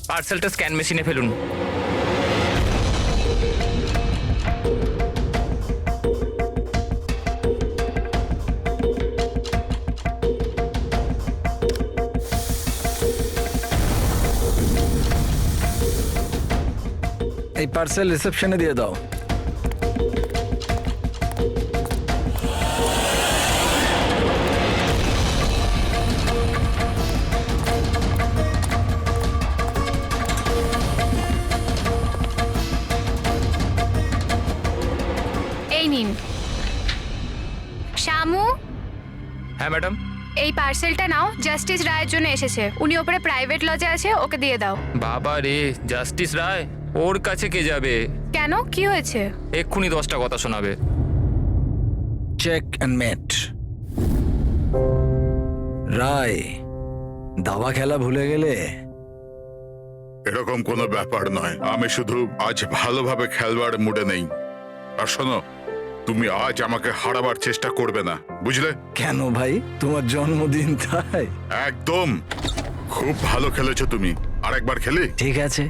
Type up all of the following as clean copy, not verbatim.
পার্সেলটা স্ক্যান মেশিনে ফেলুন। এই পার্সেল রিসেপশনে দিয়ে দাও। এই নিন। শ্যামু, হ্যাঁ ম্যাডাম। এই পার্সেলটা নাও, জাস্টিস রায়ের জন্য এসেছে। উনি ওপরে প্রাইভেট লজে আছে, ওকে দিয়ে দাও। বাবা রে, জাস্টিস রায়? ওর কাছে কে যাবে? কেন, কি হয়েছে? এক্ষুনি 10টা কথা শোনাবে। চেক অ্যান্ড মেট। রায়, দাবা খেলা ভুলে গেলে? এরকম কোনো ব্যাপার নয়, আমি শুধু আজ ভালোভাবে খেলবার মুডে নেই। আর শোনো, তুমি আজ আমাকে হারাবার চেষ্টা করবে না, বুঝলে? কেন ভাই, তোমার জন্মদিন তাই? একদম। খুব ভালো খেলেছো তুমি, আরেকবার খেলি? ঠিক আছে।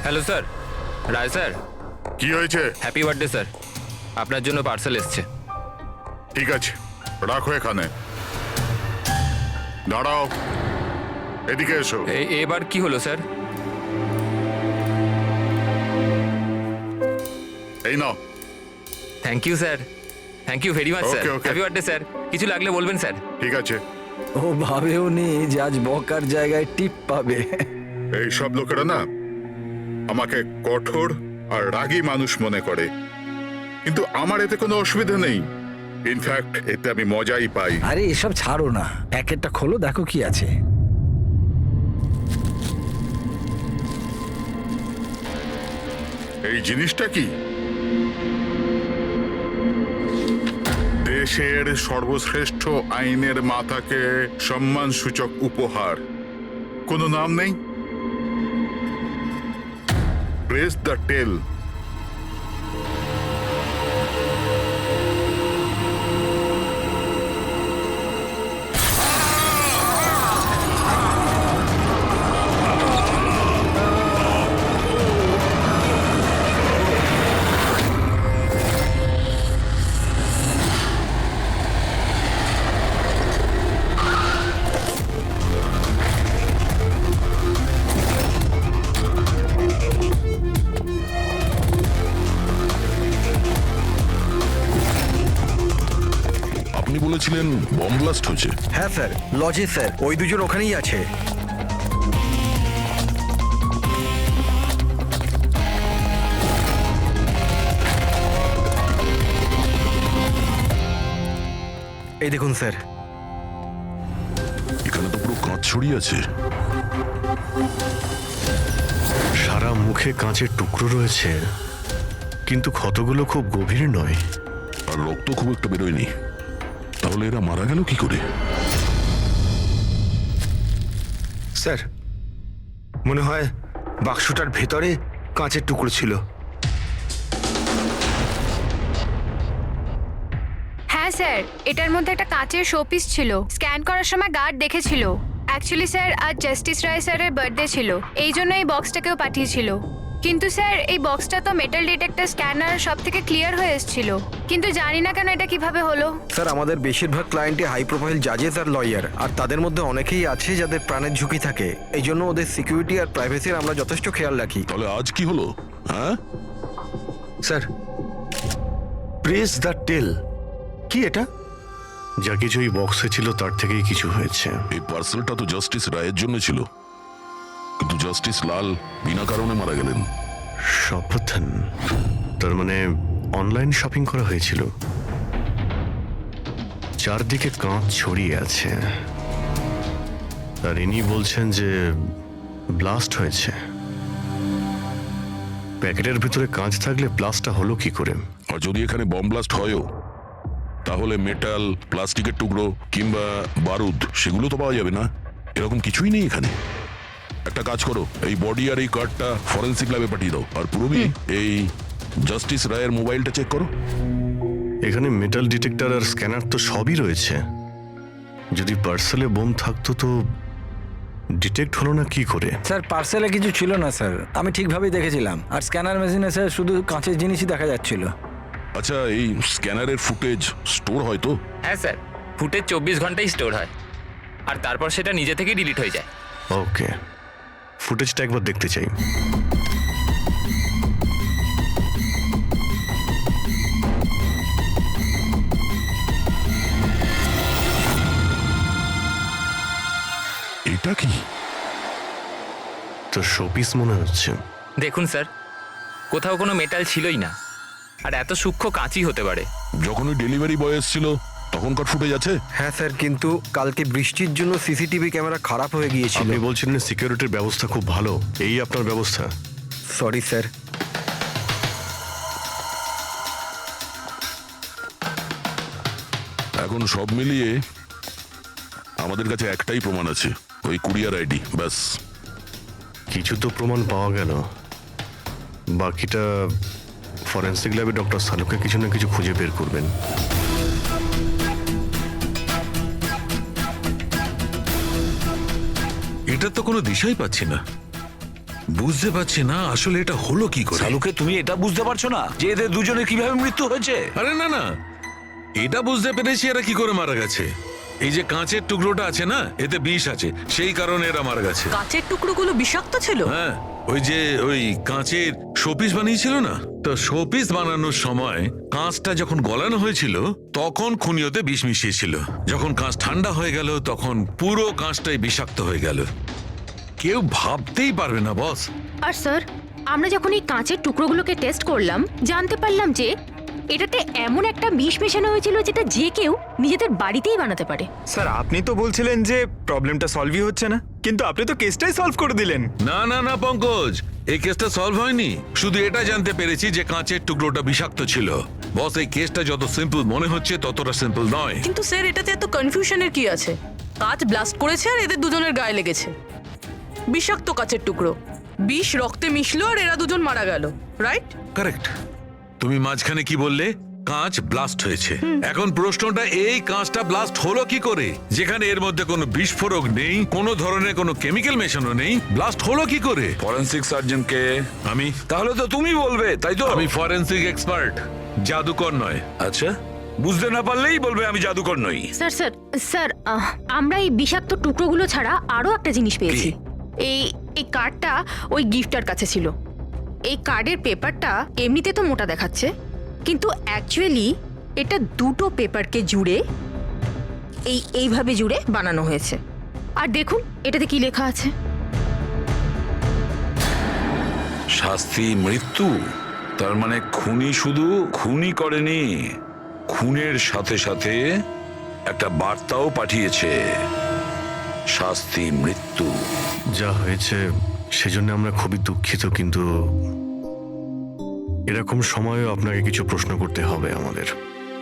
হ্যালো স্যার, রায় স্যার। কি হয়েছে? হ্যাপি বার্থডে স্যার, আপনার জন্য পার্সেল এসছে। ঠিক আছে, রাখো এখানে। দাঁড়াও, এদিকে এসো। এবার কি হলো স্যার? এই নাও। Thank you sir, thank you very much sir. Okay, okay. Happy birthday sir. কিছু লাগলে বলবেন স্যার। ঠিক আছে। ও ভাবেও নি যে আজ বকার জায়গায় টিপ পাবে। এই সব লোকেরা না আমাকে কঠোর আর রাগী মানুষ মনে করে, কিন্তু আমার এতে কোনো অসুবিধা নেই। ইনফ্যাক্ট এতে আমি মজাই পাই। আরে এসব ছাড়ো না, প্যাকেটটা খোলো, দেখো কি আছে। এই জিনিসটা কি? দেশের সর্বশ্রেষ্ঠ আইনের মাতাকে সম্মানসূচক উপহার। কোনো নাম নেই? প্রেস দ্য টেল। আপনি বলেছিলেন বম ব্লাস্ট হয়েছে? হ্যাঁ স্যার, লজে স্যার, ওই দুজন ওখানেই আছে। এই দেখুন স্যার। এখানে তো পুরো কাঁচ ছড়িয়ে আছে। সারা মুখে কাঁচের টুকরো রয়েছে, কিন্তু ক্ষতগুলো খুব গভীর নয়। আর রক্ত খুব একটা বেরোয়নি। তাহলে এরা মারা গেল কি করে? স্যার, মনে হয় বাক্সটার ভেতরে কাঁচের টুকরো ছিল। হ্যাঁ স্যার, এটার মধ্যে একটা কাঁচের শোপিস ছিল। স্ক্যান করার সময় গার্ড দেখেছিল। অ্যাকচুয়ালি স্যার, আজ জাস্টিস রায় স্যারের বার্থডে ছিল, এই জন্য এই বক্সটাকেও পাঠিয়েছিল। কিন্তু স্যার, এই বক্সটা তো মেটাল ডিটেক্টর স্ক্যানার সব থেকে ক্লিয়ার হয়ে এসেছিল, কিন্তু জানি না কেন এটা কিভাবে হলো। স্যার, আমাদের বেশিরভাগ ক্লায়েন্টই হাই প্রোফাইল জাজেস আর লয়ার, আর তাদের মধ্যে অনেকেই আছে যাদের প্রাণের ঝুঁকি থাকে। এই জন্য ওদের সিকিউরিটি আর প্রাইভেসির আমরা যথেষ্ট খেয়াল রাখি। তাহলে আজ কি হলো? হ্যাঁ স্যার, প্রেস দ্য টেল, কি এটা? যা কিছু এই বক্সে ছিল তার থেকেই কিছু হয়েছে। এই পার্সেলটা তো জাস্টিস রায়ের জন্য ছিল, কিন্তু জাস্টিস লাল বিনা কারণে মারা গেলেন। সাবধান। তার মানে অনলাইন শপিং করা হয়েছিল। চারদিকে কাঁচ ছড়িয়ে আছে, আর ইনি বলছেন যে ব্লাস্ট হয়েছে। প্যাকেটের ভিতরে কাঁচ থাকলে ব্লাস্টটা হলো কি করে? আর যদি এখানে বম ব্লাস্ট হয়ও, তাহলে মেটাল, প্লাস্টিকের টুকরো কিংবা বারুদ সেগুলো তো পাওয়া যাবে না। এরকম কিছুই নেই এখানে। একটা কাজ করো, এই বডি আর এই কার্ডটা ফরেন্সিক ল্যাবে পাঠিয়ে দাও। আর পুরবি, এই জাস্টিস রায়ের মোবাইলটা চেক করো। এখানে মেটাল ডিটেক্টর আর স্ক্যানার তো সবই রয়েছে। যদি পার্সেলে বোম থাকতো তো ডিটেক্ট হলো না কি করে? স্যার পার্সেলে কিছু ছিল না স্যার, আমি ঠিকভাবেই দেখেছিলাম। আর স্ক্যানার মেশিনে স্যার শুধু কাঁচের জিনিসই দেখা যাচ্ছিল। আচ্ছা, এই স্ক্যানারের ফুটেজ স্টোর হয় তো? হ্যাঁ স্যার, ফুটেজ 24 ঘন্টাই স্টোর হয়, আর তারপর সেটা নিজে থেকেই ডিলিট হয়ে যায়। ওকে, ফুটেজটা একবার দেখতে চাই। এটা কি? তো শোপিস মনে হচ্ছে। দেখুন স্যার, কোথাও কোনো মেটাল ছিলই না, আর এত সূক্ষ্ম কাঁচই হতে পারে। যখন ওই ডেলিভারি বয় এসেছিল তখনকার ফুটেজ আছে? হ্যাঁ স্যার, কিন্তু কালকে বৃষ্টির জন্য সিসিটিভি ক্যামেরা খারাপ হয়ে গিয়েছিল। আপনি বলছিলেন সিকিউরিটির ব্যবস্থা খুব ভালো, এই আপনার ব্যবস্থা? Sorry sir. এখন সব মিলিয়ে আমাদের কাছে একটাই প্রমাণ আছে, ওই কুরিয়ার আইডি, ব্যাস। কিছু তো প্রমাণ পাওয়া গেল, বাকিটা ফরেন্সিক ল্যাবে ডক্টর সালুকে কিছু না কিছু খুঁজে বের করবেন। এটা তো কোনো দিশাই পাচ্ছি না, বুঝতে পারছি না আসলে এটা হলো কি করে। শালুকে তুমি এটা বুঝতে পারছো না যে এদের দুজনের কিভাবে মৃত্যু হয়েছে? আরে না না, এটা বুঝতে পেরেছি এরা কি করে মারা গেছে। এই যে কাঁচের টুকরোটা আছে না, এতে বিষ আছে, সেই কারণে এরা মারা গেছে। কাঁচের টুকরোগুলো বিষাক্ত ছিল? হ্যাঁ, ওই কাঁচের শোপিস বানিয়েছিল না, তো শোপিস বানানোর সময় কাঁচটা যখন গলানো হয়েছিল তখন খুনিওতে বিষ মিশিয়েছিল। যখন কাঁচ ঠান্ডা হয়ে গেল তখন পুরো কাঁচটাই বিষাক্ত হয়ে গেল। কেউ ভাবতেই পারবে না বস। আর স্যার, আমরা যখন এই কাঁচের টুকরোগুলোকে টেস্ট করলাম জানতে পারলাম যে এটাতে এমন একটা বিষ মেশানো হয়েছিল যেটা যে কেউ নিজেদের বাড়িতেই বানাতে পারে। স্যার, আপনি তো বলছিলেন যে প্রবলেমটা সলভই হচ্ছে না, কিন্তু আপনি তো কেসটাই সলভ করে দিলেন। না না না পঙ্কজ, এই কেসটা সলভ হয়নি। শুধু এটা জানতে পেরেছি যে কাঁচের টুকরোটা বিষাক্ত ছিল। বস, এই কেসটা যত সিম্পল মনে হচ্ছে ততটা সিম্পল নয়। কিন্তু স্যার, এটাতে এত কনফিউশনের কি আছে? কাঁচ ব্লাস্ট করেছে আর এদের দুজনের গায়ে লেগেছে। বিষাক্ত কাঁচের টুকরো, বিষ রক্তে মিশলো আর এরা দুজন মারা গেল, রাইট? কারেক্ট। তুমি মাঝখানে কি বললে? কাঁচ ব্লাস্ট হয়েছে। এখন প্রশ্নটা, এই কাঁচটা ব্লাস্ট হলো কি করে? যেখানে এর মধ্যে কোনো বিস্ফোরক নেই, কোনো ধরনের কোনো কেমিক্যাল মেশানো নেই, ব্লাস্ট হলো কি করে? ফরেন্সিক সার্জনকে আমি তাহলে তো তুমি বলবে, তাই তো? আমি ফরেন্সিক এক্সপার্ট, জাদুকর নয়। আচ্ছা, বুঝতে না পারলেই বলবে আমি জাদুকর নই। স্যার স্যার স্যার, আমরা এই বিষাক্ত টুকরোগুলো ছাড়া আরো একটা জিনিস পেয়েছি। এই এই কার্ডটা ওই গিফটার কাছে ছিল। এই কার্ডের পেপারটা এমনিতে তো মোটা দেখাচ্ছে, কিন্তু অ্যাকচুয়ালি এটা দুটো পেপারকে জুড়ে এইভাবে জুড়ে বানানো হয়েছে। আর দেখুন এটাতে কি লেখা আছে। শাস্তি মৃত্যু, তার মানে খুনি শুধু খুনই করেনি, খুনের সাথে সাথে একটা বার্তাও পাঠিয়েছে, শাস্তি মৃত্যু। যা হয়েছে সেজন্য আমরা খুবই দুঃখিত, কিন্তু এরকম সময়েও আপনাকে কিছু প্রশ্ন করতে হবে আমাদের।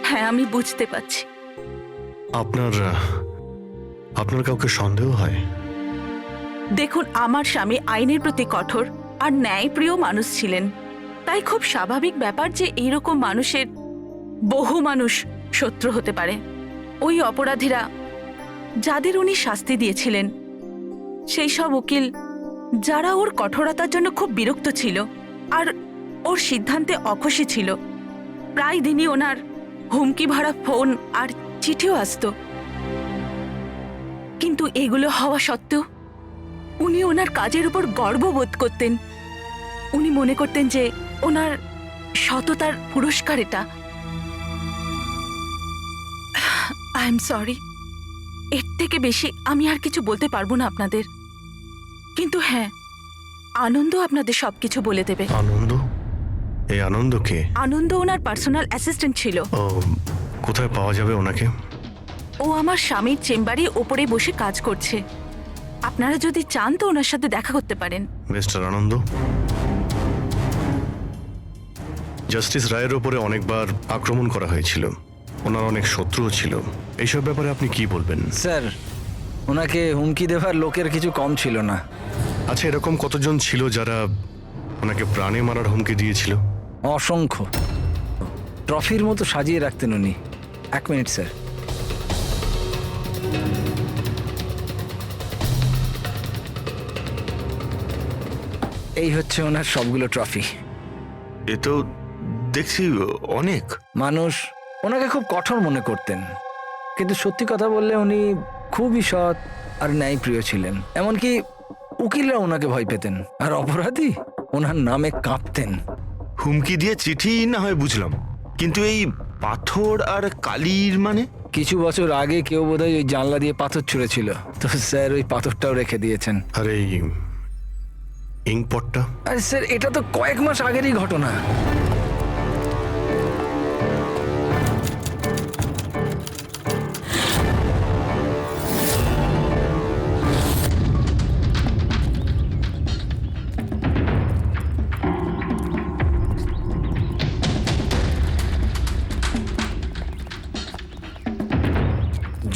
হ্যাঁ, আমি বুঝতে পারছি। আপনার কাউকে সন্দেহ হয়? দেখুন, আমার স্বামী আইনের প্রতি কঠোর আর ন্যায়প্রিয় মানুষ ছিলেন, তাই খুব স্বাভাবিক ব্যাপার যে এইরকম মানুষের বহু মানুষ শত্রু হতে পারে। ওই অপরাধীরা যাদের উনি শাস্তি দিয়েছিলেন, সেই সব উকিল যারা ওর কঠোরতার জন্য খুব বিরক্ত ছিল আর ওর সিদ্ধান্তে অখুশি ছিল, প্রায় দিনই ওনার হুমকি ভরা ফোন আর চিঠিও আসতো। কিন্তু এগুলো হওয়া সত্ত্বেও উনি ওনার কাজের উপর গর্ববোধ করতেন। উনি মনে করতেন যে ওনার সততার পুরস্কার এটা। আই এম সরি, এর থেকে বেশি আমি আর কিছু বলতে পারবো না আপনাদের। কিন্তু হ্যাঁ, আনন্দ আপনাদের সবকিছু বলে দেবে। আনন্দ? এই আনন্দ কে? আনন্দ ওনার পার্সোনাল অ্যাসিস্ট্যান্ট ছিল। ও, কোথায় পাওয়া যাবে ওনাকে? ও আমার স্বামীর চেম্বারে ওপরে বসে কাজ করছে। আপনারা যদি চান তো ওনার সাথে দেখা করতে পারেন। মিস্টার আনন্দ, জাস্টিস রায়ের ওপরে অনেকবার আক্রমণ করা হয়েছিল, ওনার অনেক শত্রুও ছিল। এইসব ব্যাপারে আপনি কি বলবেন? স্যার, ওনাকে হুমকি দেওয়ার লোকের কিছু কম ছিল না। আচ্ছা, এরকম কতজন ছিল যারা ওনাকে প্রাণে মারার হুমকি দিয়েছিল? অসংখ্য। ট্রফির মতো সাজিয়ে রাখতেন উনি। 1 মিনিট স্যার। এই হচ্ছে ওনার সবগুলো ট্রফি। এ তো দেখছি অনেক। মানুষ ওনাকে খুব কঠোর মনে করতেন, কিন্তু সত্যি কথা বললে উনি খুবই সৎ আর ন্যায়প্রিয় ছিলেন। এমনকি উকিলরা ওনাকে ভয় পেতেন, আর অপরাধী ওনার নামে কাঁপতেন। হুমকি দিয়ে চিঠি না হয় বুঝলাম, কিন্তু এই পাথর আর কালির মানে? কিছু বছর আগে কেউ বোধহয় ওই জানলা দিয়ে পাথর ছুঁড়েছিল, তো স্যার ওই পাথরটাও রেখে দিয়েছেন। আর এই ইঙ্কপটটা? আরে স্যার, এটা তো কয়েক মাস আগেরই ঘটনা।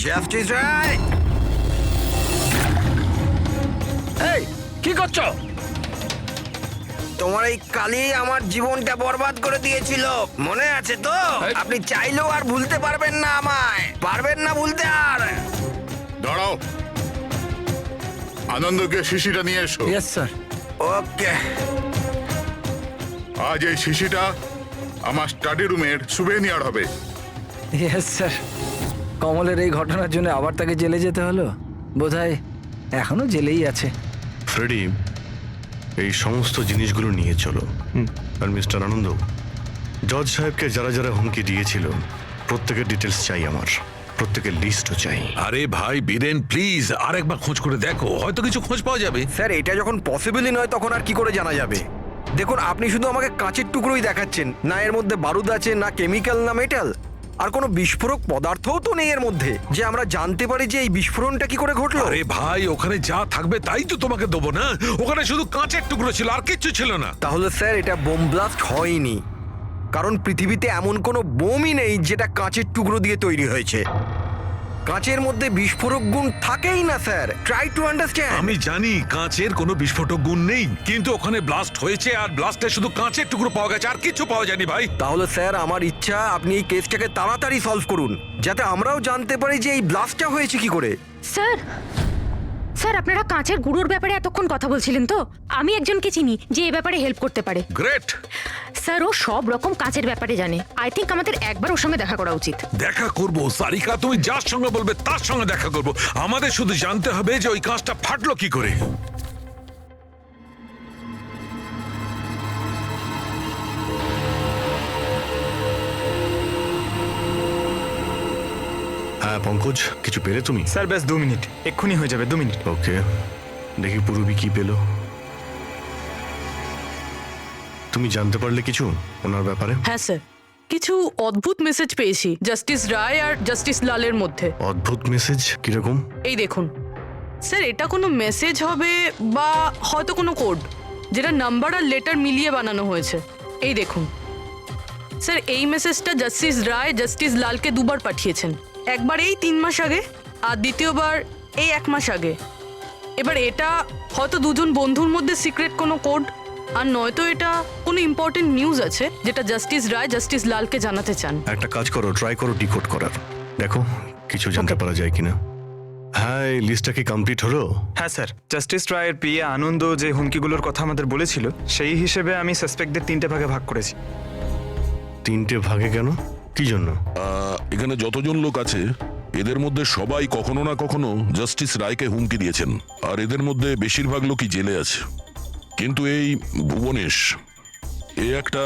জাস্টিস রায়, এই কি করছো? তোমার এই কালি আমার জীবনটা বরবাদ করে দিয়েছিল, মনে আছে তো? আপনি চাইলেও আর ভুলতে পারবেন না, আমায় পারবেন না ভুলতে আর। দাঁড়াও, আনন্দকে শিশিটা নিয়ে এসো। Yes sir. ওকে। আজ এই শিশিটা আমার স্টাডি রুমের সুভেনিয়ার হবে। Yes sir. কমলের এই ঘটনার জন্য আবার তাকে জেলে যেতে হলো, বোধহয় এখনো জেলেই আছে। ফ্রেডি, এই সমস্ত জিনিসগুলো নিয়ে চলো। আর মিস্টার আনন্দ, জজ সাহেবকে যারা যারা হুমকি দিয়েছিল প্রত্যেকের ডিটেলস চাই আমার, প্রত্যেকের লিস্টও চাই। আরে ভাই বীরেন, প্লিজ আরেকবার খোঁজ করে দেখো, হয়তো কিছু খোঁজ পাওয়া যাবে। স্যার, এটা যখন পসিবলই নয় তখন আর কি করে জানা যাবে? দেখুন, আপনি শুধু আমাকে কাঁচের টুকরোই দেখাচ্ছেন, না এর মধ্যে বারুদ আছে, না কেমিক্যাল, না মেটাল, আর কোনো বিস্ফোরক পদার্থও তো নেই এর মধ্যে, যে আমরা জানতে পারি যে এই বিস্ফোরণটা কি করে ঘটলো। আরে ভাই, ওখানে যা থাকবে তাই তো তোমাকে দেবো না। ওখানে শুধু কাঁচের টুকরো ছিল, আর কিচ্ছু ছিল না। তাহলে স্যার এটা বোম ব্লাস্ট হয়নি, কারণ পৃথিবীতে এমন কোনো বোমই নেই যেটা কাঁচের টুকরো দিয়ে তৈরি হয়েছে। কাঁচের মধ্যে বিস্ফোরক গুণ থাকেই না স্যার, ট্রাই টু আন্ডারস্ট্যান্ড। আমি জানি কাঁচের কোনো বিস্ফোটক গুণ নেই, কিন্তু ওখানে ব্লাস্ট হয়েছে আর ব্লাস্টে শুধু কাঁচের টুকরো পাওয়া গেছে, আর কিছু পাওয়া যায়নি ভাই। তাহলে স্যার আমার ইচ্ছা আপনি এই কেসটাকে তাড়াতাড়ি সলভ করুন, যাতে আমরাও জানতে পারি যে এই ব্লাস্টটা হয়েছে কি করে। স্যার, স্যার আপনারা কাঁচের গুঁড়োর ব্যাপারে এতক্ষণ কথা বলছিলেন তো? আমি একজনকে চিনি যে এই ব্যাপারে হেল্প করতে পারে। গ্রেট। স্যার, ও সব রকম কাঁচের ব্যাপারে জানে। আই থিঙ্ক আমাদের একবার ওর সঙ্গে দেখা করা উচিত। দেখা করব সারিকা, তুমি যার সঙ্গে বলবে তার সঙ্গে দেখা করব। আমাদের শুধু জানতে হবে যে ওই কাঁচটা ফাটলো কি করে। হ্যাঁ পঙ্কজ, কিছু পেলে তুমি? স্যার ব্যাস 2 মিনিট, এক্ষুনি হয়ে যাবে, 2 মিনিট। ওকে, দেখি পূর্বী কি পেলো। তুমি জানতে পারলে কিছু ওনার ব্যাপারে? হ্যাঁ স্যার, কিছু অদ্ভুত মেসেজ পেয়েছি জাস্টিস রায় আর জাস্টিস লালের মধ্যে। অদ্ভুত মেসেজ কিরকম? এই দেখুন স্যার, এটা কোনো মেসেজ হবে বা হয়তো কোনো কোড, যেটা নাম্বার আর লেটার মিলিয়ে বানানো হয়েছে। এই দেখুন স্যার, এই মেসেজটা জাস্টিস রায় জাস্টিস লালকে 2 বার পাঠিয়েছেন। একবার এই 3 মাস আগে, আর দ্বিতীয়বার এই 1 মাস আগে। এবার এটা হয়তো দুজন বন্ধুর মধ্যে সিক্রেট কোনো কোড, আর নয়তো এটা কোনো ইম্পর্টেন্ট নিউজ আছে যেটা জাস্টিস রায় জাস্টিস লালকে জানাতে চান। একটা কাজ করো, ট্রাই করো ডিকোড করার, দেখো কিছু জানতে পারা যায় কিনা। হ্যাঁ, এই লিস্টটা কি কমপ্লিট হলো? হ্যাঁ স্যার, জাস্টিস রায়ের পিএ আনন্দ যে হুমকিগুলোর কথা আমাদের বলেছিল, সেই হিসেবে আমি সাসপেক্টদের 3টে ভাগে ভাগ করেছি। 3টে ভাগে কেন, কি জন্য? এখানে যতজন লোক আছে এদের মধ্যে সবাই কখনো না কখনো জাস্টিস রায়কে হুমকি দিয়েছেন, আর এদের মধ্যে বেশিরভাগ লোকই জেলে আছে। কিন্তু এই ভুবনেশ, এ একটা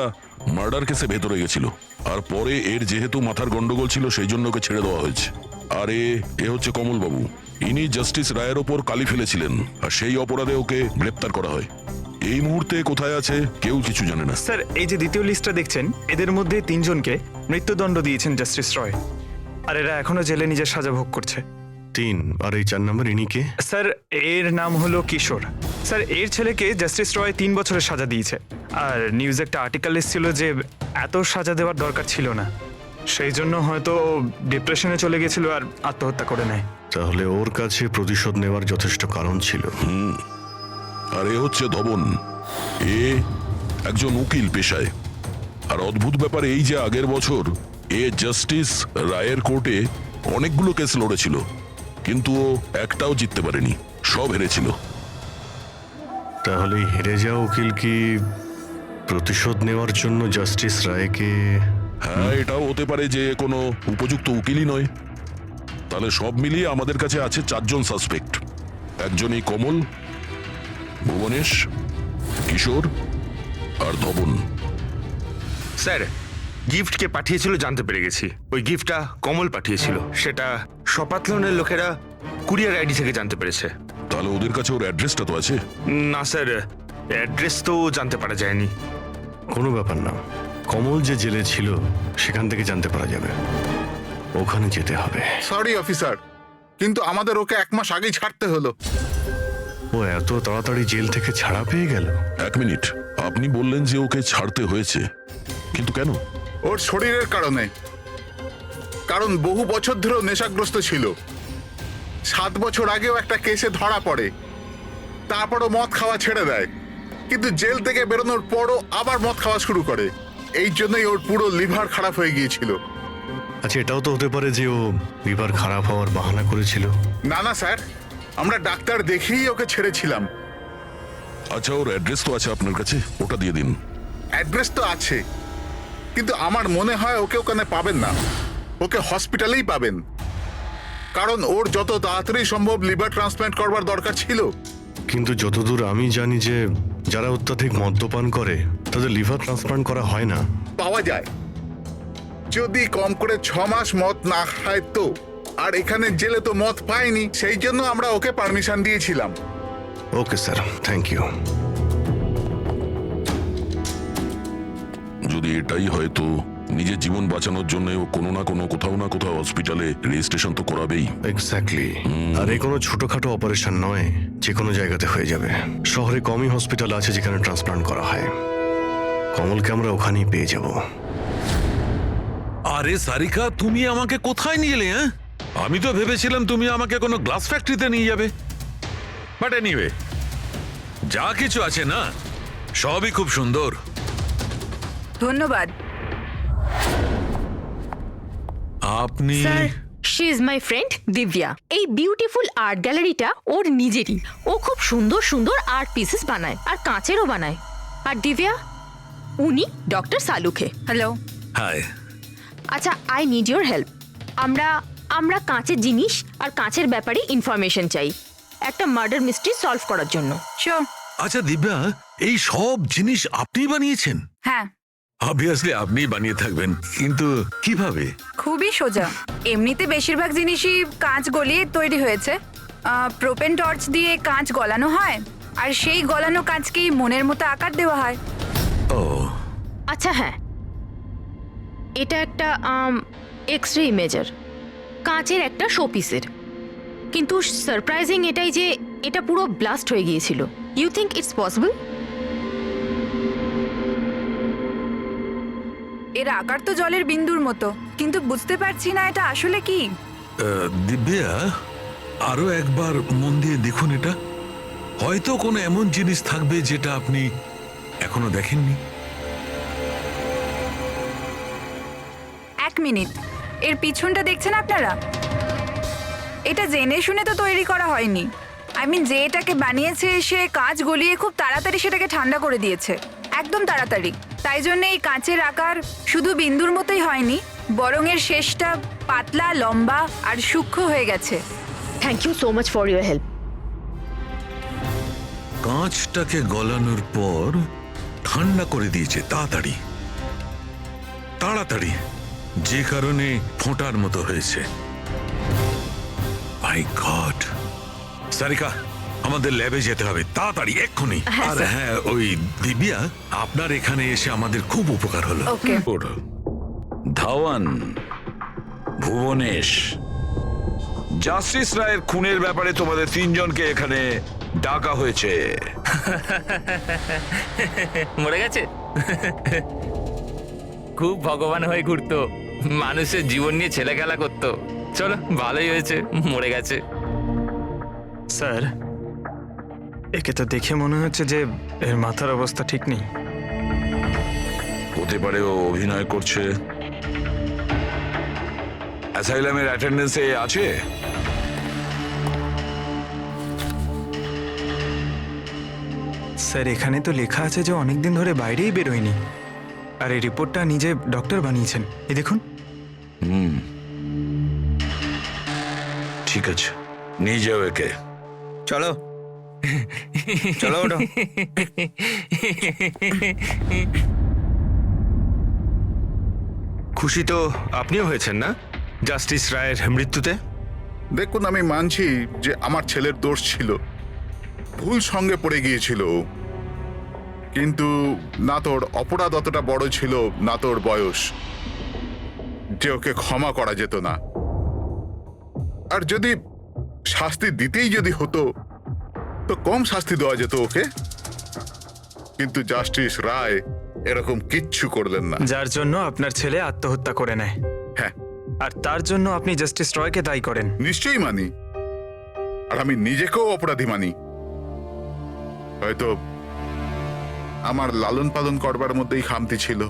মার্ডার কেসে ভেতরে গেছিল, আর পরে এর যেহেতু মাথার গন্ডগোল ছিল সেই জন্য ওকে ছেড়ে দেওয়া হয়েছে। আর এ হচ্ছে কমলবাবু, ইনি জাস্টিস রায়ের ওপর কালি ফেলেছিলেন, আর সেই অপরাধে ওকে গ্রেপ্তার করা হয়। এই মুহূর্তে কোথায় আছে কেউ কিছু জানে না। স্যার, এই যে দ্বিতীয় লিস্টটা দেখছেন, এদের মধ্যে 3 জনকে মৃত্যুদণ্ড দিয়েছেন জাস্টিস রয়, আর এরা এখনো জেলে নিজের সাজা ভোগ করছে। 3, আর এই 4 নম্বর ইনি কে? স্যার, এর নাম হলো কিশোর। স্যার, এর ছেলেকে জাস্টিস রয় 3 বছরের সাজা দিয়েছে, আর নিউজে একটা আর্টিকেল এসেছিল যে এত সাজা দেওয়ার দরকার ছিল না, সেই জন্য হয়তো ডিপ্রেশনে চলে গেছিল আর আত্মহত্যা করে নেয়। তাহলে ওর কাছে প্রতিশোধ নেওয়ার যথেষ্ট কারণ ছিল। আর এ হচ্ছে ধবন, এ একজন উকিল পেশায়। আর অদ্ভুত ব্যাপার এই যে আগের বছর এ জাস্টিস রায়ের কোর্টে অনেকগুলো কেস লড়েছিল, কিন্তু ও একটাও জিততে পারেনি, সব হেরেছিল। তাহলে হেরে যাওয়া উকিল কি প্রতিশোধ নেওয়ার জন্য জাস্টিস রায়কে? হ্যাঁ, এটাও হতে পারে যে কোনো উপযুক্ত উকিলই নয়। তাহলে সব মিলিয়ে আমাদের কাছে আছে 4 জন সাসপেক্ট। একজনই কমল, ভুবনেশ, কিশোর আর ধবন। স্যার, গিফট কে পাঠিয়েছিল জানতে পেরে গেছি। ওই গিফটটা কমল পাঠিয়েছিল, সেটা সপাতলনের লোকেরা কুরিয়ার আইডি থেকে জানতে পেরেছে। তাহলে ওদের কাছে ওর অ্যাড্রেসটা তো আছে? না স্যার, অ্যাড্রেস তো জানতে পারা যায়নি। কোনো ব্যাপার না, কমল যে জেলে ছিল সেখান থেকে জানতে পারা যাবে। ওখানে যেতে হবে। সরি অফিসার, কিন্তু আমাদের ওকে 1 মাস আগেই ছাড়তে হলো। ও এত তাড়াতাড়ি জেল থেকে ছাড়া পেয়ে গেল? 1 মিনিট, আপনি বললেন যে ওকে ছাড়তে হয়েছে, কিন্তু কেন? ওর শরীরের কারণে। কারণ বহু বছর ধরেও নেশাগ্রস্ত ছিল। 7 বছর আগেও একটা কেসে ধরা পড়ে, তারপরও মদ খাওয়া ছেড়ে দেয়, কিন্তু জেল থেকে বেরোনোর পরও আবার মদ খাওয়া শুরু করে। এই জন্যই ওর পুরো লিভার খারাপ হয়ে গিয়েছিল। আচ্ছা, এটাও তো হতে পারে যে ও লিভার খারাপ হওয়ার বাহানা করেছিল। না না স্যার, আমরা ডাক্তার দেখেই ওকে ছেড়েছিলাম। আচ্ছা, ওর অ্যাড্রেস তো আছে আপনার কাছে, ওটা দিয়ে দিন। অ্যাড্রেস তো আছে, কিন্তু আমার মনে হয় ওকে ওখানে পাবেন না, ওকে হসপিটালেই পাবেন। কারণ ওর যত তাড়াতাড়ি সম্ভব লিভার ট্রান্সপ্ল্যান্ট করবার দরকার ছিল। কিন্তু যতদূর আমি জানি যে যারা অত্যাধিক মদ্যপান করে তাদের লিভার ট্রান্সপ্লান্ট করা হয় না। পাওয়া যায়, যদি কম করে 6 মাস মদ না খায় তো। আর এখানে জেলে তো মদ পায়নি, সেই জন্য আমরা ওকে পারমিশন দিয়েছিলাম। Okay sir, thank you. যদি এটাই হয় তো নিজের জীবন বাঁচানোর জন্য ও কোনো না কোনো কোথাও না কোথাও হসপিটালে রেজিস্ট্রেশন তো করাবেই। এক্স্যাক্টলি। আর এই কোনো ছোটখাটো অপারেশন নয়, যে কোনো জায়গাতে হয়ে যাবে। শহরে কমই হসপিটাল আছে যেখানে ট্রান্সপ্লান্ট করা হয়। কমলকে আমরা ওখানেই পেয়ে যাব। আরে সারিকা, তুমি আমাকে কোথায় নিয়ে এলে? হ্যাঁ, আমি তো ভেবেছিলাম তুমি আমাকে কোনো গ্লাস ফ্যাক্টরিতে নিয়ে যাবে। বাট এনিওয়ে, যা কিছু আছে না সবই খুব সুন্দর। ধন্যবাদ। আপনি? Sir, she is my friend Divya. এই বিউটিফুল আর্ট গ্যালারিটা ওর নিজেরই। ও খুব সুন্দর সুন্দর আর্ট পিসেস বানায়, আর কাঁচেরও বানায়। আর দিব্যা, উনি ডক্টর সালুখে। হ্যালো। হাই। আচ্ছা, আই নিড ইউর হেল্প। আমরা কাঁচের জিনিস আর কাঁচের ব্যাপারে ইনফরমেশন চাই একটা মার্ডার মিস্ট্রি সলভ করার জন্য। শিওর। আচ্ছা দিব্যা, এই সব জিনিস আপনি বানিয়েছেন? হ্যাঁ, অবভিয়াসলি আপনি বানিয়ে থাকবেন, কিন্তু কিভাবে? খুবই সোজা। এমনিতে বেশিরভাগ জিনিসই কাঁচ গলিয়ে তৈরি হয়েছে। প্রোপেন টর্চ দিয়ে কাঁচ গলানো হয়, আর সেই গলানো কাঁচকেই মনের মতো আকার দেওয়া হয়। ও আচ্ছা, হ্যাঁ, এটা একটা এক্স রে ইমেজার, কাঁচের একটা শোপিসের। কিন্তু সারপ্রাইজিং এটাই যে এটা পুরো ব্লাস্ট হয়ে গিয়েছিল। You think it's possible? এর আকার তো জলের বিন্দুর মতো, কিন্তু বুঝতে পারছি না এটা আসলে কি। দিব্যা, আরো একবার মন দিয়ে দেখুন এটা। হয়তো কোনো এমন জিনিস থাকবে যেটা আপনি এখনো দেখেননি। 1 মিনিট, এর পিছনটা দেখছেন আপনারা? এটা জেনে শুনে তো তৈরি করা হয়নি। আই মিন, যে এটাকে বানিয়েছে সে কাঁচ গলিয়ে খুব তাড়াতাড়ি সেটাকে ঠান্ডা করে দিয়েছে, একদম তাড়াতাড়ি। তাই জন্য এই কাঁচের আকার শুধু বিন্দুর মতোই হয়নি, বরং এর শেষটা পাতলা, লম্বা আর সূক্ষ্ম হয়ে গেছে। Thank you so much for your help. কাঁচটাকে গলানোর পর ঠান্ডা করে দিয়েছে তাড়াতাড়ি তাড়াতাড়ি, যে কারণে ফোঁটার মতো হয়েছে। মাই গড! সারিকা, আমাদের ল্যাবে যেতে হবে তাড়াতাড়ি, এক্ষুনি। আর হ্যাঁ, ওই দিব্যা, আপনার এখানে এসে আমাদের খুব উপকার হলো। ওকে। ধাওয়ান, ভুবনেশ, জাস্টিস রায়ের খুনের ব্যাপারে তোমাদের 3 জনকে এখানে ডাকা হয়েছে। মরে গেছে? খুব ভগবান হয়ে ঘুরতো, মানুষের জীবন নিয়ে ছেলে খেলা করতো। চলো, ভালোই হয়েছে মরে গেছে। স্যার, একে তো দেখে মনে হচ্ছে যে এর মাথার অবস্থা ঠিক নেই। হতে পারে ও অভিনয় করছে। অ্যাসাইলামের অ্যাটেন্ডেন্সে আছে? স্যার এখানে তো লেখা আছে যে অনেকদিন ধরে বাইরেই বেরোয়নি, আর এই রিপোর্টটা নিজে ডক্টর বানিয়েছেন। এই দেখুন। ঠিক আছে, নিয়ে যাও একে। চলো চলো ওঠো। খুশি তো আপনিও হয়েছেন না জাস্টিস রায়ের মৃত্যুতে? দেখুন, আমি মানছি যে আমার ছেলের দোষ ছিল, ভুল সঙ্গে পড়ে গিয়েছিল ও। কিন্তু না তোর অপরাধ অতটা বড় ছিল, না তোর বয়স, যে ওকে ক্ষমা করা যেত না। আর যদি শাস্তি দিতেই যদি হতো তো কম শাস্তি দেওয়া যেত ওকে। কিন্তু জাস্টিস রায় এরকম কিচ্ছু করলেন না। যার জন্য আপনার ছেলে আত্মহত্যা করে নেয়, হ্যাঁ, আর তার জন্য আপনি জাস্টিস রয়কে দায়ী করেন। নিশ্চয়ই মানি, আর আমি নিজেকেও অপরাধী মানি। হয়তো আমার লালন পালন করবার মধ্যেই খামতি ছিল।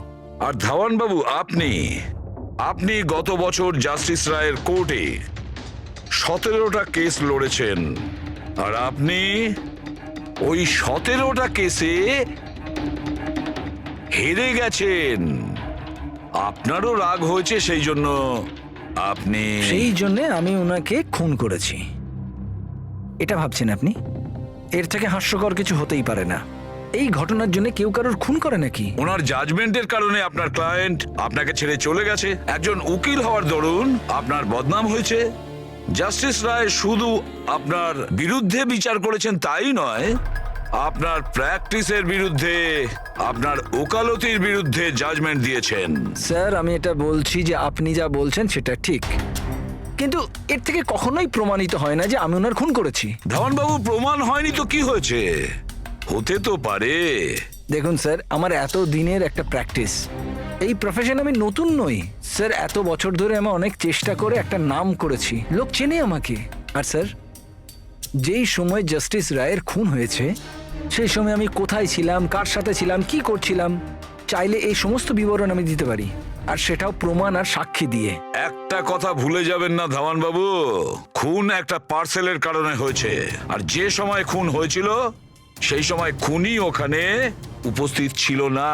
আর ধাওয়ান বাবু, আপনি গত বছর জাস্টিস রায়ের কোর্টে 17টা কেস লড়েছেন, আর আপনি ওই 17টা কেসে হেরে গেছেন। আপনারও রাগ হয়েছে, সেই জন্য সেই জন্য আমি ওনাকে খুন করেছি, এটা ভাবছেন আপনি? এর থেকে হাস্যকর কিছু হতেই পারে না। এই ঘটনার জন্য কেউ কারোর খুন করে নাকি? ওনার জাজমেন্টের কারণে আপনার ক্লায়েন্ট আপনাকে ছেড়ে চলে গেছে। একজন উকিল হওয়ার দরুন আপনার বদনাম হয়েছে। জাস্টিস রায় শুধু আপনার বিরুদ্ধে বিচার করেছেন তাই নয়, আপনার প্র্যাকটিসের বিরুদ্ধে, আপনার ওকালতির বিরুদ্ধে জাজমেন্ট দিয়েছেন। স্যার, আমি এটা বলছি যে আপনি যা বলছেন সেটা ঠিক, কিন্তু এর থেকে কখনোই প্রমাণিত হয় না যে আমি ওনার খুন করেছি। ধাওয়ানবাবু, প্রমাণ হয়নি তো কি হয়েছে? হতে তো পারে। দেখুন স্যার, আমার এত দিনের একটা প্র্যাকটিস, এই প্রফেশন আমি নতুন নই স্যার। এত বছর ধরে আমি অনেক চেষ্টা করে একটা নাম করেছি, লোক চেনে আমাকে। আর স্যার, যেই সময় জাস্টিস রায়ের খুন হয়েছে সেই সময় আমি কোথায় ছিলাম, কার সাথে ছিলাম, কি করছিলাম, চাইলে এই সমস্ত বিবরণ আমি দিতে পারি, আর সেটাও প্রমাণ আর সাক্ষী দিয়ে। একটা কথা ভুলে যাবেন না ধাওয়ানবাবু, খুন একটা পার্সেলের কারণে হয়েছে, আর যে সময় খুন হয়েছিল সেই সময় খুনি ওখানে উপস্থিত ছিল না।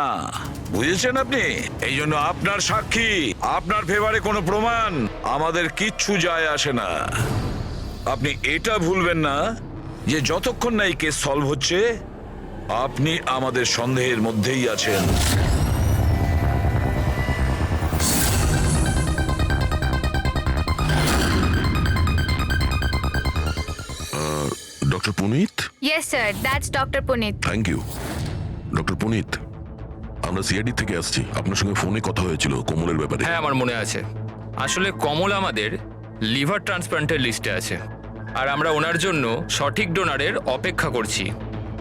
বুঝেছেন আপনি? এই জন্য আপনার সাক্ষী, আপনার ফেভারে কোনো প্রমাণ আমাদের কিচ্ছু যায় আসে না। আপনি এটা ভুলবেন না যে যতক্ষণ না এই কেস সলভ হচ্ছে আপনি আমাদের সন্দেহের মধ্যেই আছেন। Doctor Punit? Yes sir, that's doctor Punit. Thank you. Doctor Punit, আমরা সিআইডি থেকে আসছি, আপনার সঙ্গে ফোনে কথা হয়েছিল কোমলের ব্যাপারে। হ্যাঁ, আমার মনে আছে। আসলে কমল আমাদের লিভার ট্রান্সপ্লান্টের লিস্টে আছে, আর আমরা ওনার জন্য সঠিক ডোনারের অপেক্ষা করছি।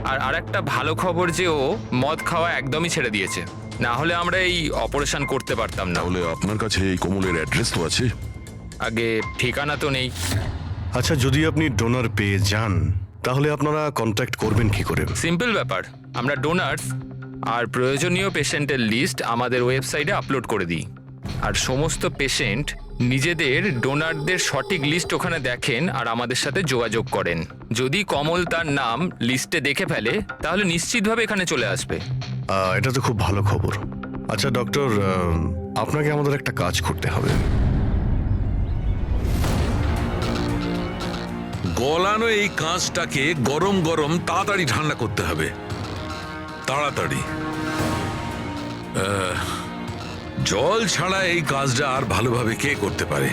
আর আরেকটা ভালো খবর যে ও মদ খাওয়া একদমই ছেড়ে দিয়েছে, না হলে আমরা এই অপারেশন করতে পারতাম না। তাহলে আপনার কাছে এই কোমলের অ্যাড্রেস তো আছে? আগে ঠিকানা তো নেই। আচ্ছা, যদি আপনি ডোনার পেয়ে যান তাহলে আপনারা কন্ট্যাক্ট করবেন কি করে? সিম্পল ব্যাপার, আমরা ডোনার্স আর প্রয়োজনীয় পেশেন্টের লিস্ট আমাদের ওয়েবসাইটে আপলোড করে দিই, আর সমস্ত পেশেন্ট নিজেদের ডোনারদের সঠিক লিস্ট ওখানে দেখেন আর আমাদের সাথে যোগাযোগ করেন। যদি কমল তার নাম লিস্টে দেখে ফেলে তাহলে নিশ্চিতভাবে এখানে চলে আসবে। এটা তো খুব ভালো খবর। আচ্ছা ডক্টর, আপনাকে আমাদের একটা কাজ করতে হবে। গলানো এই কাঁচটাকে গরম গরম তাড়াতাড়ি ঠান্ডা করতে হবে, তাড়াতাড়ি। জল ছাড়া এই কাজটা আর ভালোভাবে কে করতে পারে?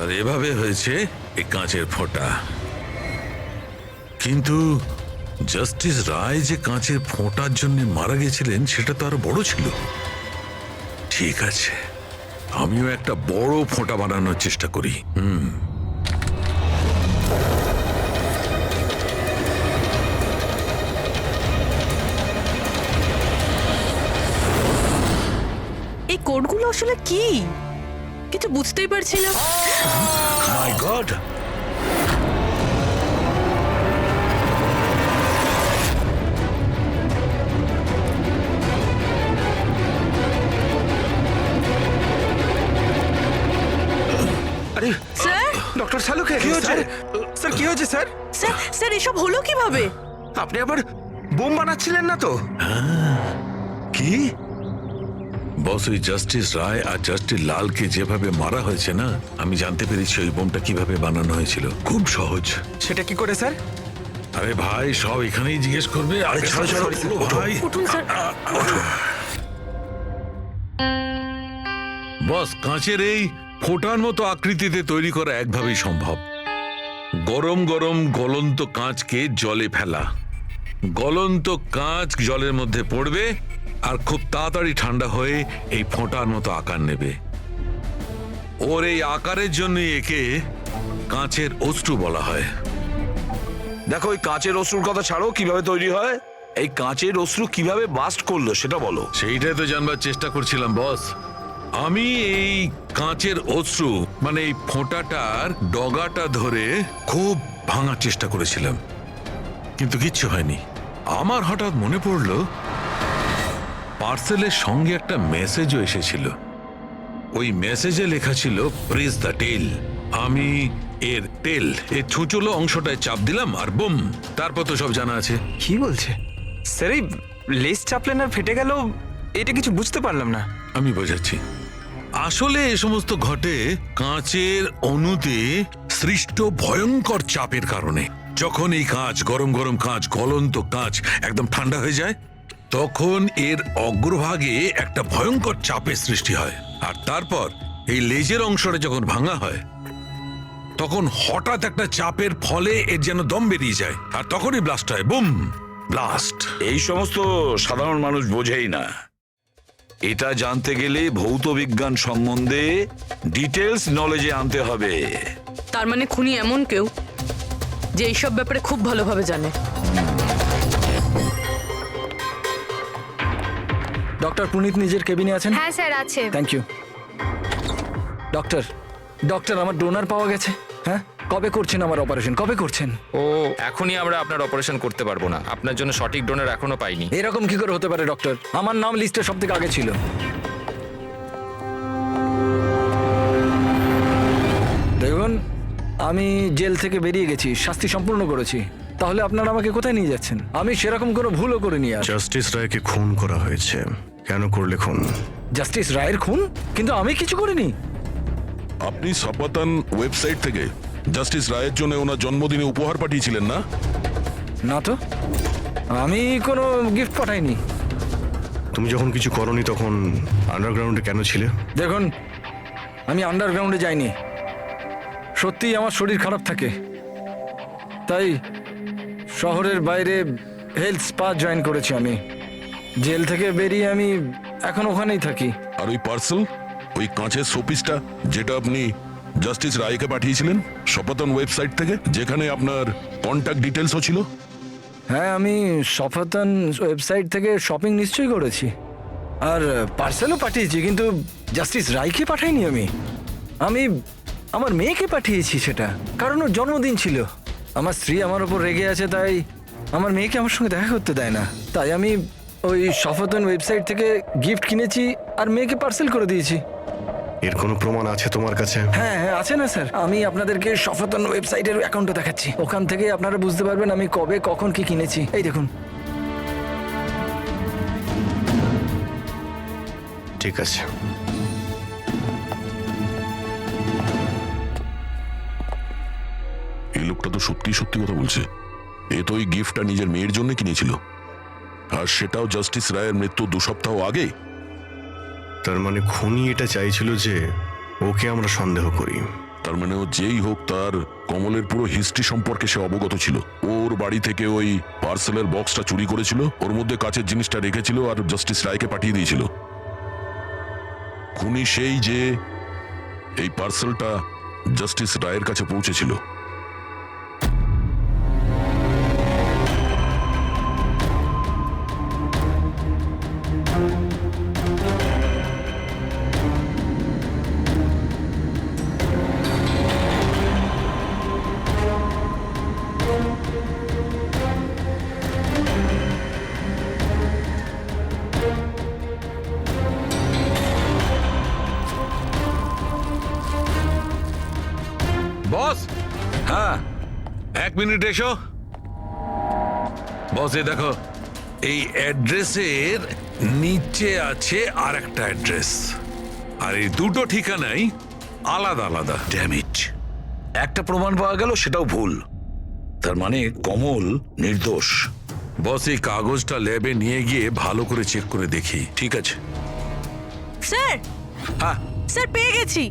আর এভাবে হয়েছে এই কাঁচের ফোঁটা। কিন্তু জাস্টিস রায় যে কাঁচের ফোঁটার জন্য মারা গেছিলেন সেটা তো আরো বড় ছিল। ঠিক আছে, আমিও একটা বড় ফোঁটা বানানোর চেষ্টা করি। এই কোডগুলো আসলে কি কিছু বুঝতেই পারছি না। মাই গড! আরে স্যার ডক্টর শালুকে কি হয়েছে স্যার, কি হয়েছে স্যার? স্যার স্যার এসব হলো কিভাবে? আপনি আবার বোম বানাচ্ছিলেন না তো? কি বস, ওই জাস্টিস রায় আর জাস্টিস লালকে যেভাবে মারা হয়েছে না, আমি জানতে পেরেছি ওই বোমটা কিভাবে বানানো হয়েছিল। খুব সহজ। সেটা কি করে স্যার? আরে ভাই, সব এখানেই জিজ্ঞেস করবে। আরে ছাড়ো ছাড়ো ভাই। উঠুন স্যার। বস, কাঁচের এই ফোঁটার মতো আকৃতিতে তৈরি করা একভাবেই সম্ভব। গরম গরম গলন্ত কাঁচকে জলে ফেলা, গলন্ত কাঁচ জলের মধ্যে পড়বে আর খুব তাড়াতাড়ি ঠান্ডা হয়ে এই ফোঁটার মতো আকার নেবে। ওর এই আকারের জন্য একে কাঁচের অশ্রু বলা হয়। দেখো, ওই কাঁচের অশ্রুর কথা ছাড়ো, কিভাবে তৈরি হয়? এই কাঁচের অশ্রু কিভাবে বাস্ট করলো সেটা বলো। সেইটাই তো জানবার চেষ্টা করছিলাম বস। আমি এই কাঁচের অশ্রু মানে এই ফোঁটাটার ডগাটা ধরে খুব ভাঙার চেষ্টা করেছিলাম, কিন্তু কিচ্ছু হয়নি। আমার হঠাৎ মনে পড়লো পার্সেলের সঙ্গে একটা মেসেজও এসেছিল। ওই মেসেজে লেখা ছিল প্রেস দ্য টেল। আমি এর টেল, এর ছুঁচলো অংশটায় চাপ দিলাম আর বুম, তারপর তো সব জানা আছে। কি বলছে স্যার? এই লেস চাপলেন আর ফেটে গেল, এটা কিছু বুঝতে পারলাম না। আমি বোঝাচ্ছি। আসলে এ সমস্ত ঘটে কাঁচের অণুতে সৃষ্ট ভয়ঙ্কর চাপের কারণে। যখন এই কাঁচ, গরম গরম কাঁচ, গলন্ত কাঁচ একদম ঠান্ডা হয়ে যায়, তখন এর অগ্রভাগে একটা ভয়ঙ্কর চাপের সৃষ্টি হয়। আর তারপর এই লেজের অংশটা যখন ভাঙা হয়, তখন হঠাৎ একটা চাপের ফলে এর যেন দম বেরিয়ে যায়, আর তখনই ব্লাস্ট হয়। Broom, blast. এই সমস্ত সাধারণ মানুষ বোঝেই না। এটা জানতে গেলে ভৌত বিজ্ঞান সম্বন্ধে ডিটেলস নলেজে আনতে হবে। তার মানে খুনি এমন কেউ যে এইসব ব্যাপারে খুব ভালোভাবে জানে। ডক্টর পুনিত নিজের কেবিনে আছেন? হ্যাঁ স্যার আছে। Thank you. ডক্টর, ডক্টর আমার ডোনার পাওয়া গেছে। হ্যাঁ, কবে করছেন আমার অপারেশন? কবে করছেন? ও এখনই আমরা আপনার অপারেশন করতে পারবো না, আপনার জন্য সঠিক ডোনার এখনো পাইনি। এরকম কি করে হতে পারে ডক্টর? আমার নাম লিস্টে সব থেকে আগে ছিল। দেখুন, আমি জেল থেকে বেরিয়ে গেছি, শাস্তি সম্পূর্ণ করেছি। তাহলে আপনারা আমাকে কোথায় নিয়ে যাচ্ছেন? আমি সেরকম কোনো ভুলও করিনি। আর জাস্টিস রায়কে খুন করা হয়েছে। কেন করলে খুন? জাস্টিস রায়ের খুন? কিন্তু আমি কিছু করিনি। আপনি সপাতান ওয়েবসাইট থেকে জাস্টিস রায়ের জন্য ওনার জন্মদিনে উপহার পাঠিয়েছিলেন না? না তো, আমি কোনো গিফট পাঠাইনি। তুমি যখন কিছু করনি তখন আন্ডারগ্রাউন্ডে কেন ছিলে? দেখুন, আমি আন্ডারগ্রাউন্ডে যাইনি। সত্যিই আমার শরীর খারাপ থাকে, তাই শহরের বাইরে হেলথ স্পা জয়েন করেছি আমি। জেল থেকে বেরিয়ে আমি এখন ওখানেই থাকি। আর ওই পার্সেল, ওই কাঁচের শোপিসটা যেটা আপনি জাস্টিস রায়কে পাঠিয়েছিলেন সপাতান ওয়েবসাইট থেকে, যেখানে আপনার কন্ট্যাক্ট ডিটেলসও ছিল? হ্যাঁ, আমি সফাতান ওয়েবসাইট থেকে শপিং নিশ্চয়ই করেছি, আর পার্সেলও পাঠিয়েছি, কিন্তু জাস্টিস রায়কে পাঠাইনি। আমি আমার মেয়েকে পাঠিয়েছি সেটা, কারণ ওর জন্মদিন ছিল। আমার স্ত্রী আমার ওপর রেগে আছে, তাই আমার মেয়েকে আমার সঙ্গে দেখা করতে দেয় না। তাই আমি ওই সফাতান ওয়েবসাইট থেকে গিফট কিনেছি আর মেয়েকে পার্সেল করে দিয়েছি। এর কোনো প্রমাণ আছে তোমার কাছে? হ্যাঁ হ্যাঁ, আছে না স্যার। আমি আপনাদেরকে সফাতান ওয়েবসাইটের অ্যাকাউন্টটা দেখাচ্ছি, ওখান থেকে আপনারা বুঝতে পারবেন আমি কবে কখন কি কিনেছি। এই দেখুন। ঠিক আছে। এই লোকটা তো সত্যি সত্যি কথা বলছে। এ তো ওই গিফটটা নিজের মেয়ের জন্য কিনেছিল, আর সেটাও জাস্টিস রায়ের মৃত্যু 2 সপ্তাহ আগে। তার মানে খুনি এটা চাইছিল যে ওকে আমরা সন্দেহ করি, তার মানে ও যেই হোক তার কমলের পুরো হিস্ট্রি সম্পর্কে সে অবগত ছিল। ওর বাড়ি থেকে ওই পার্সেলের বক্সটা চুরি করেছিল, ওর মধ্যে কাচের জিনিসটা রেখেছিল আর জাস্টিস রায়কে পাঠিয়ে দিয়েছিল। খুনি সেই যে এই পার্সেলটা জাস্টিস রায়ের কাছে পৌঁছেছিল। বস, হ্যাঁ, 1 মিনিট এসো। বস, এই দেখো, এই অ্যাড্রেসের নিচে আছে আর একটা অ্যাড্রেস, আর এই দুটো ঠিকানাই আলাদা আলাদা। ড্যামিট, একটা প্রমাণ পাওয়া গেল, সেটাও ভুল। তার মানে কমল নির্দোষ। বস, এই কাগজটা ল্যাবে নিয়ে গিয়ে ভালো করে চেক করে দেখি। ঠিক আছে। স্যার, হ্যাঁ, স্যার পেয়ে গেছি।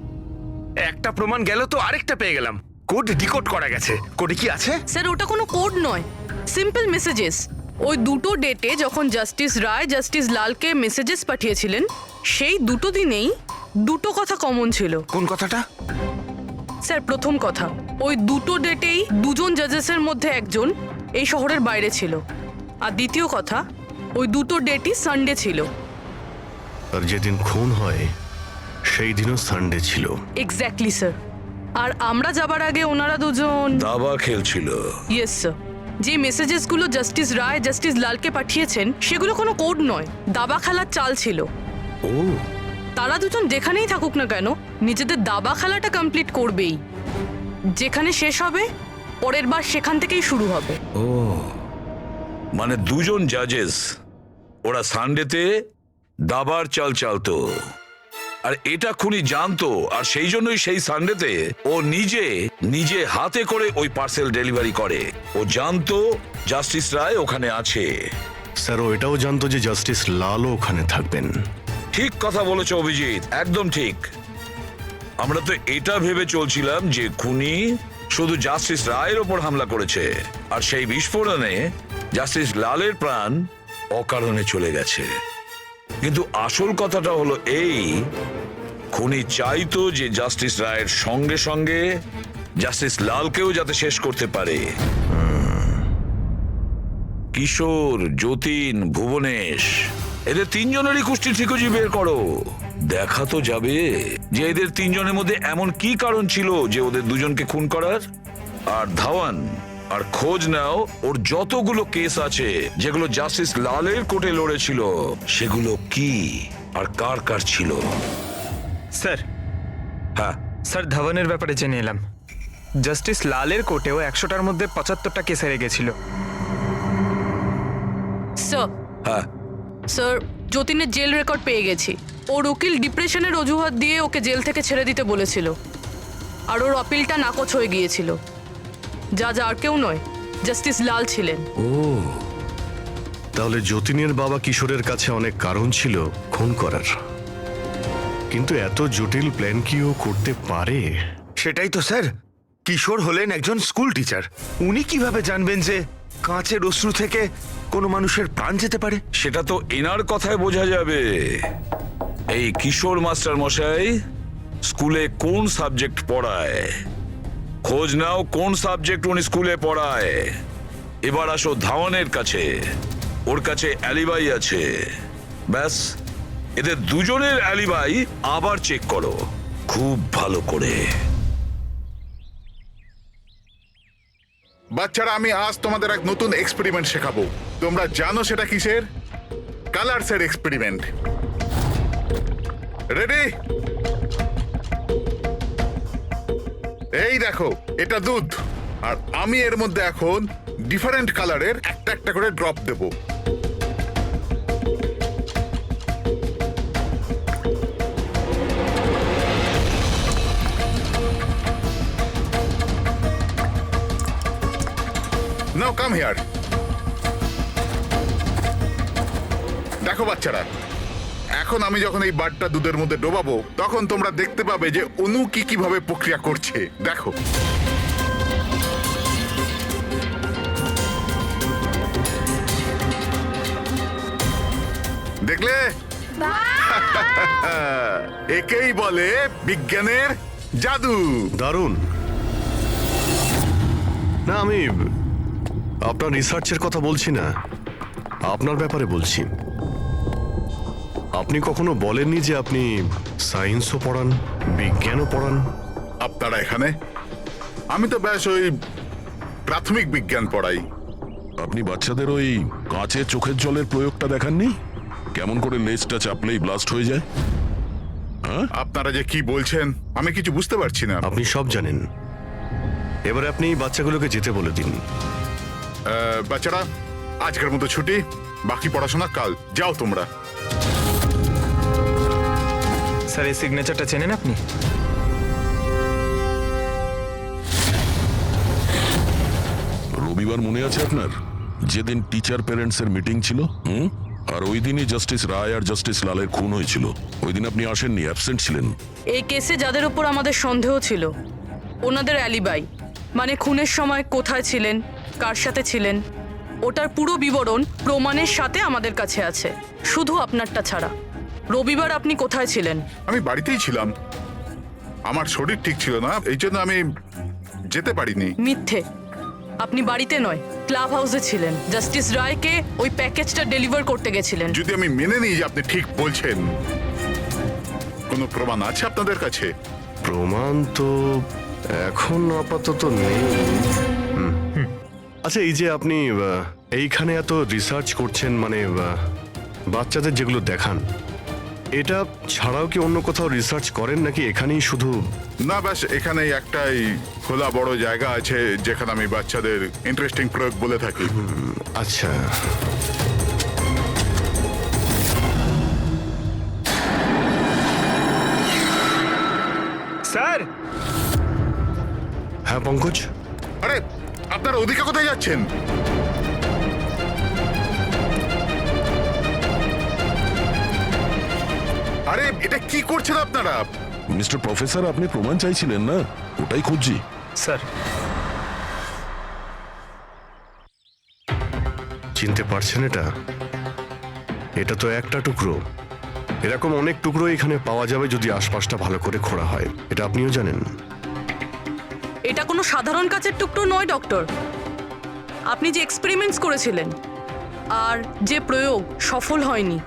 একটা প্রমাণ গেল তো আরেকটা পেয়ে গেলাম। কোড ডিকোড করা গেছে। কোডে কি আছে? স্যার ওটা কোনো কোড নয়, সিম্পল মেসেজেস। ওই দুটো ডেটে যখন জাস্টিস রায় জাস্টিস লালকে মেসেজেস পাঠিয়েছিলেন, সেই দুটো দিনেই দুটো কথা কমন ছিল। কোন কথাটা? স্যার প্রথম কথা, ওই দুটো ডেটেই দুজন জাজেসের মধ্যে একজন এই শহরের বাইরে ছিল। আর দ্বিতীয় কথা, ওই দুটো ডেটই সানডে ছিল। আর যেদিন খুন হয় সেই দিনও সানডে ছিল। Exactly sir. আর আমরা যাবার আগে ওনারা দুজন দাবা খেলছিল। Yes sir. যে মেসেজেসগুলো জাস্টিস রায় জাস্টিস লালকে পাঠিয়েছেন সেগুলো কোনো কোড নয়, দাবা খেলার চাল ছিল। ও, তারা দুজন যেখানেই থাকুক না কেন নিজেদের দাবা খেলাটা কমপ্লিট করবেই। যেখানে শেষ হবে পরের বার সেখান থেকেই শুরু হবে। ও, মানে দুজন জাজেস, ওরা সানডেতে দাবার চাল চালতো, আর এটা খুনি জানতো, আর সেই জন্যই সেই সানডেতে ও নিজে হাতে করে ওই পার্সেল ডেলিভারি করে। ও জানতো জাস্টিস রায় ওখানে আছে। স্যার ও এটাও জানতো যে জাস্টিস লালও ওখানে থাকবেন। ঠিক কথা বলেছো অভিজিৎ, একদম ঠিক। আমরা তো এটা ভেবে চলছিলাম যে খুনি শুধু জাস্টিস রায়ের ওপর হামলা করেছে, আর সেই বিস্ফোরণে জাস্টিস লালের প্রাণ অকারণে চলে গেছে। কিন্তু আসল কথাটা হলো এই, খুনি চাইতো যে জাস্টিস রায়ের সঙ্গে সঙ্গে জাস্টিস লালকেও যাতে শেষ করতে পারে। কিশোর, যতীন, ভুবনেশ, এদের তিনজনেরই কুষ্টি ঠিকুজি বের করো। দেখা তো যাবে যে এদের তিনজনের মধ্যে এমন কি কারণ ছিল যে ওদের দুজনকে খুন করার। আর ধাওয়ান, আর খোঁজ নাও ওর যতগুলো কেস আছে যেগুলো জাস্টিস লালের কোর্টে লড়েছিল, সেগুলো কি আর কার কার ছিল। স্যার, হ্যাঁ, স্যার ধাওয়ানের ব্যাপারে জেনে এলাম। জাস্টিস লালের কোর্টেও 100টার মধ্যে 75টা কেস হেরে গেছিল। স্যার, হ্যাঁ, স্যার যতীনের জেল রেকর্ড পেয়ে গেছি। ওর উকিল ডিপ্রেশনের অজুহাত দিয়ে ওকে জেল থেকে ছেড়ে দিতে বলেছিল, আর ওর আপিলটা নাকচ হয়ে গিয়েছিল। জাজ আর কেউ নয়, জাস্টিস লাল ছিলেন। তাহলে যতীনের বাবা কিশোরের কাছে অনেক কারণ ছিল খুন করার, কিন্তু এত জটিল প্ল্যান কি ও করতে পারে? সেটাই তো স্যার। কিশোর হলেন একজন স্কুল টিচার। উনি কিভাবে জানবেন যে কাঁচের অশ্রু থেকে কোনো মানুষের প্রাণ যেতে পারে? সেটা তো এনার কথায় বোঝা যাবে। এই কিশোর মাস্টার মশাই স্কুলে কোন সাবজেক্ট পড়ায়, খোঁজ নাও কোন সাবজেক্ট উনি স্কুলে পড়ায়। এবার আসো ধাওয়ানের কাছে, ওর কাছে অ্যালিবাই আছে। ব্যাস, এদের দুজনের অ্যালিবাই আবার চেক করো খুব ভালো করে। বাচ্চারা, আমি আজ তোমাদের এক নতুন এক্সপেরিমেন্ট শেখাবো। তোমরা জানো সেটা কিসের? কালারসের এক্সপেরিমেন্ট। রেডি? এই দেখো, এটা দুধ, আর আমি এর মধ্যে এখন ডিফারেন্ট কালারের একটা একটা করে ড্রপ দেবো। নাও কাম হিয়ার। দেখো বাচ্চারা, এখন এখন আমি যখন এই বারটা দুধের মধ্যে ডোবাবো তখন তোমরা দেখতে পাবে যে অনু কিভাবে প্রক্রিয়া করছে। দেখো, দেখলে? একেই বলে বিজ্ঞানের জাদু। দারুণ। না, আমি আপনার রিসার্চের কথা বলছি না, আপনার ব্যাপারে বলছি। আপনি কখনো বলেননি যে আপনি সায়েন্সও পড়ান, বিজ্ঞানও পড়ান? আপনারা এখানে? আমি তো ব্যাস ওই প্রাথমিক বিজ্ঞান পড়াই। আপনি বাচ্চাদের ওই কাঁচের চোখের জলের প্রয়োগটা দেখাননি? কেমন করে লেজটা চাপলেই ব্লাস্ট হয়ে যায়? আপনারা যে কি বলছেন আমি কিছু বুঝতে পারছি না। আপনি সব জানেন। এবারে আপনি বাচ্চাগুলোকে যেতে বলে দিন। বাচ্চারা, আজকের মতো ছুটি, বাকি পড়াশোনা কাল। যাও তোমরা। স্যার, এই সিগনেচারটা চেনেন আপনি? রবিবার মনে আছে আপনার, যেদিন টিচার প্যারেন্টসের মিটিং ছিল? আর ওই দিনই জাস্টিস রায় আর জাস্টিস লালের খুন হয়েছিল। ওই দিন আপনি আসেননি, অ্যাবসেন্ট ছিলেন। এই কেসে যাদের উপর আমাদের সন্দেহ ছিল ওনাদের অ্যালিবাই, মানে খুনের সময় কোথায় ছিলেন, কার সাথে ছিলেন, ওটার পুরো বিবরণ প্রমাণের সাথে আমাদের কাছে আছে, শুধু আপনারটা ছাড়া। রবিবার আপনি কোথায় ছিলেন? আমি বাড়িতেই ছিলাম, আমার শরীর ঠিক ছিল না, এই জন্য আমি যেতে পারিনি। মিথ্যে। আপনি বাড়িতে নয়, ক্লাব হাউসে ছিলেন। জাস্টিস রায়কে ওই প্যাকেজটা ডেলিভার করতে গেছিলেন। যদি আমি মেনে নিই যে আপনি ঠিক বলছেন, কোনো প্রমাণ আছে আপনাদের কাছে? প্রমাণ তো এখন আপাতত নেই। আচ্ছা, এই যে আপনি এইখানে এত রিসার্চ করছেন, মানে বাচ্চাদের যেগুলো দেখান, এটা ছাড়াও কি অন্য কোথাও রিসার্চ করেন নাকি এখানেই শুধু? না, ব্যাস এখানেই একটাই খোলা বড় জায়গা আছে যেখানে আমি বাচ্চাদের ইন্টারেস্টিং প্রয়োগ বলে থাকি। আচ্ছা, স্যার। হ্যাঁ পঙ্কজ। আরে, আপনারা ওদিকে কোথায় যাচ্ছেন? আরে, এটা কি করছেন আপনারা? মিস্টার প্রফেসর, আপনি প্রমাণ চাইছিলেন না? ওটাই খুঁজছি। স্যার, চিনতে পারছেন এটা? এটা তো একটা টুকরো। এরকম অনেক টুকরো এখানে পাওয়া যাবে যদি আশপাশটা ভালো করে খোঁড়া হয়। এটা আপনিও জানেন। এটা কোনো সাধারণ কাচের টুকরো নয় ডক্টর। আপনি যে এক্সপেরিমেন্টস করেছিলেন আর যে প্রয়োগ সফল হয়নি,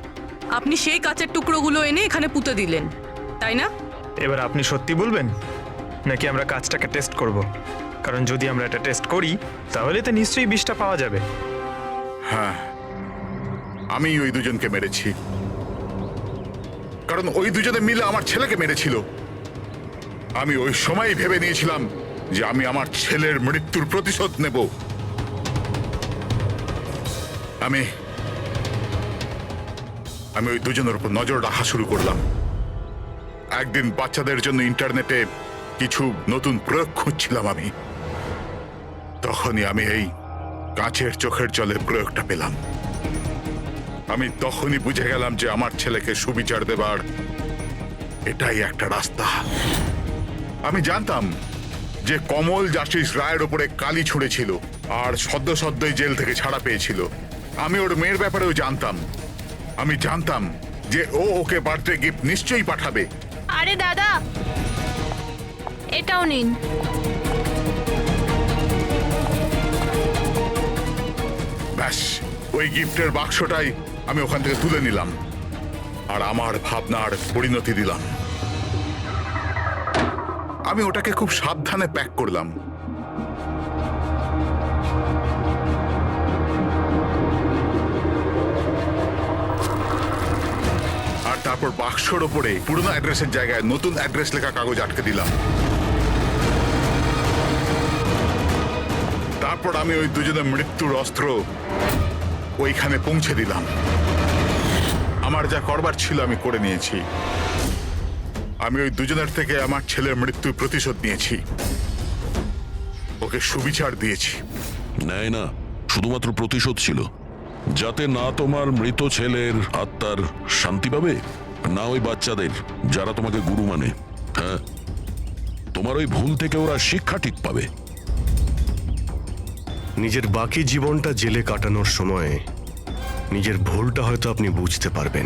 আপনি সেই কাচের টুকরোগুলো এনে এখানে পুঁতে দিলেন, তাই না? এবার আপনি সত্যি বলবেন নাকি আমরা কাজটাকে টেস্ট করব? কারণ যদি আমরা এটা টেস্ট করি তাহলে তো নিশ্চয়ই বিষটা পাওয়া যাবে। হ্যাঁ, আমি ওই দুজনকে মেরেছি, কারণ ওই দুজনে মিলে আমার ছেলেকে মেরেছিল। আমি ওই সময় ভেবে নিয়েছিলাম যে আমি আমার ছেলের মৃত্যুর প্রতিশোধ নেব। আমি ওই দুজনের উপর নজর রাখা শুরু করলাম। একদিন বাচ্চাদের জন্য ইন্টারনেটে কিছু নতুন প্রয়োগ খুঁজছিলাম আমি, তখনই আমি এই কাঁচের চোখের জলের প্রয়োগটা পেলাম। আমি তখনই বুঝে গেলাম যে আমার ছেলেকে সুবিচার দেবার এটাই একটা রাস্তা। আমি জানতাম যে কমল জাস্টিস রায়ের উপরে কালি ছুঁড়েছিল আর সদ্যই জেল থেকে ছাড়া পেয়েছিল। আমি ওর মেয়ের ব্যাপারেও জানতাম। আমি জানতাম যে ওকে বার্থডে গিফট নিশ্চয়ই পাঠাবে। আরে দাদা, এটাও নিন। ব্যাস, ওই গিফটের বাক্সটাই আমি ওখান থেকে তুলে নিলাম আর আমার ভাবনার পরিণতি দিলাম। আমি ওটাকে খুব সাবধানে প্যাক করলাম। আর তারপর বাক্সর ওপরে পুরনো অ্যাড্রেসের জায়গায় নতুন অ্যাড্রেস লেখা কাগজ আটকে দিলাম। তারপর আমি ওই দুজনের মৃত্যুর অস্ত্র ওইখানে পৌঁছে দিলাম। আমার যা করবার ছিল আমি করে নিয়েছি। আমি ওই দুজনের থেকে আমার ছেলের মৃত্যুর প্রতিশোধ নিয়েছি, ওকে সুবিচার দিয়েছি। নেয় না, শুধুমাত্র প্রতিশোধ ছিল, যাতে না তোমার মৃত ছেলের আত্মার শান্তি পাবে না ওই বাচ্চাদের যারা তোমাকে গুরু মানে। হ্যাঁ, তোমার ওই ভুল থেকে ওরা শিক্ষা ঠিক পাবে। নিজের বাকি জীবনটা জেলে কাটানোর সময় নিজের ভুলটা হয়তো আপনি বুঝতে পারবেন।